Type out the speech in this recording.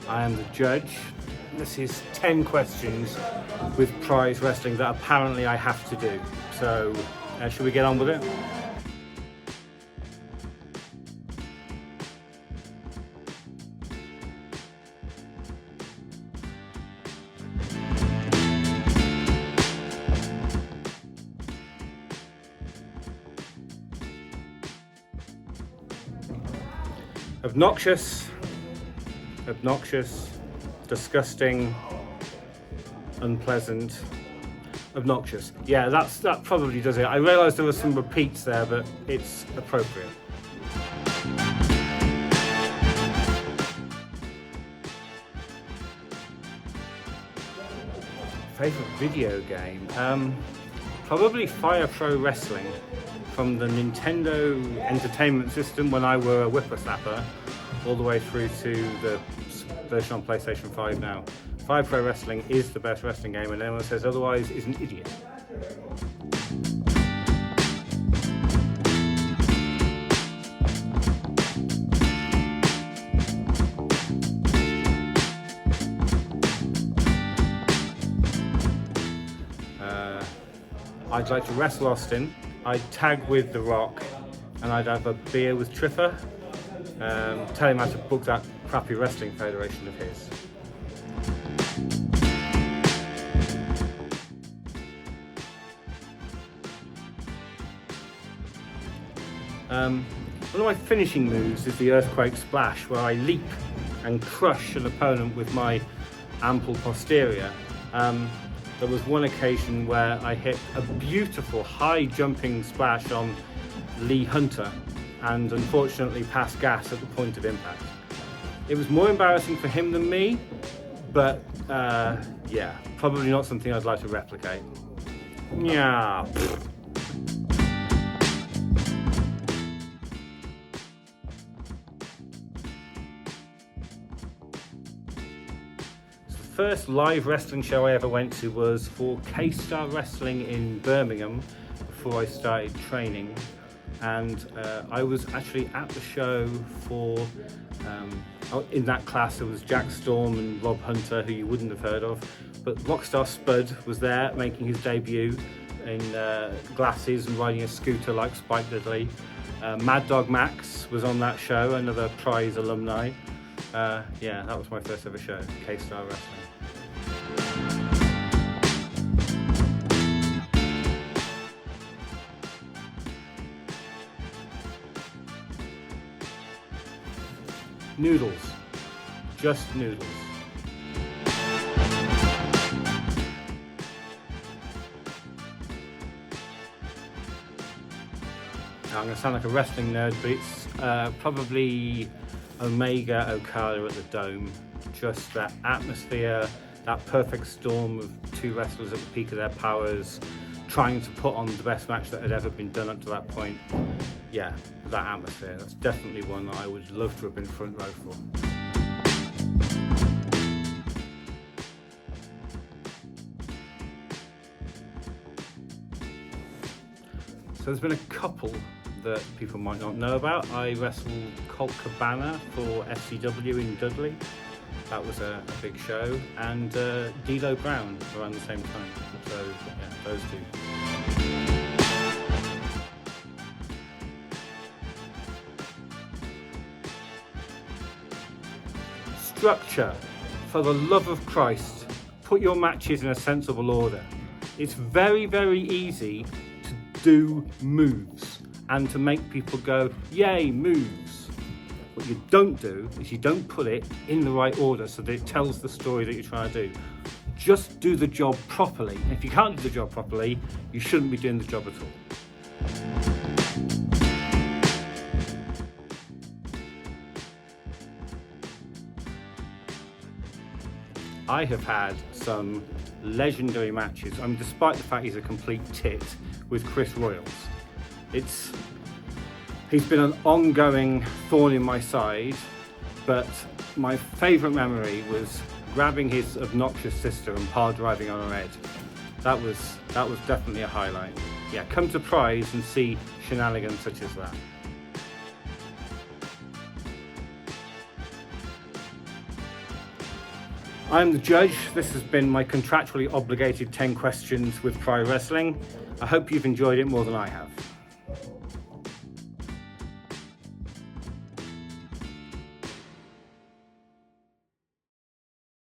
I am the judge. This is 10 questions with prize wrestling that apparently I have to do. So, should we get on with it? Obnoxious, disgusting, unpleasant, obnoxious. Yeah, that probably does it. I realised there were some repeats there, but it's appropriate. Favourite video game? Probably Fire Pro Wrestling from the Nintendo Entertainment System when I were a whippersnapper, all the way through to the version on PlayStation 5 now. Fire Pro Wrestling is the best wrestling game, and anyone who says otherwise is an idiot. I'd like to wrestle Austin, I'd tag with The Rock, and I'd have a beer with Triffer. Tell him how to book that crappy wrestling federation of his. One of my finishing moves is the Earthquake Splash, where I leap and crush an opponent with my ample posterior. There was one occasion where I hit a beautiful high jumping splash on Lee Hunter and unfortunately passed gas at the point of impact. It was more embarrassing for him than me, but yeah, probably not something I'd like to replicate. Yeah. The first live wrestling show I ever went to was for K-Star Wrestling in Birmingham before I started training, and I was actually at the show for in that class there was Jack Storm and Rob Hunter, who you wouldn't have heard of, but Rockstar Spud was there making his debut in glasses and riding a scooter like Spike Dudley. Mad Dog Max was on that show, another prize alumni. Yeah, that was my first ever show, K-Star Wrestling. Noodles. Just noodles. Now, I'm going to sound like a wrestling nerd, but it's probably Omega Okada at the Dome. Just that atmosphere, that perfect storm of two wrestlers at the peak of their powers, trying to put on the best match that had ever been done up to that point. Yeah, that atmosphere, that's definitely one that I would love to have been front row for. So there's been a couple that people might not know about. I wrestled Colt Cabana for FCW in Dudley. That was a big show. And D'Lo Brown around the same time. So yeah, those two. Structure. For the love of Christ, put your matches in a sensible order. It's very, very easy to do moves and to make people go, yay, moves. What you don't do is you don't put it in the right order so that it tells the story that you're trying to do. Just do the job properly. And if you can't do the job properly, you shouldn't be doing the job at all. I have had some legendary matches. I mean, despite the fact he's a complete tit, with Chris Royals. He's been an ongoing thorn in my side, but my favourite memory was grabbing his obnoxious sister and power driving on her head. That was definitely a highlight. Yeah, come to Prize and see shenanigans such as that. I'm the judge. This has been my contractually obligated 10 questions with Pro Wrestling. I hope you've enjoyed it more than I have.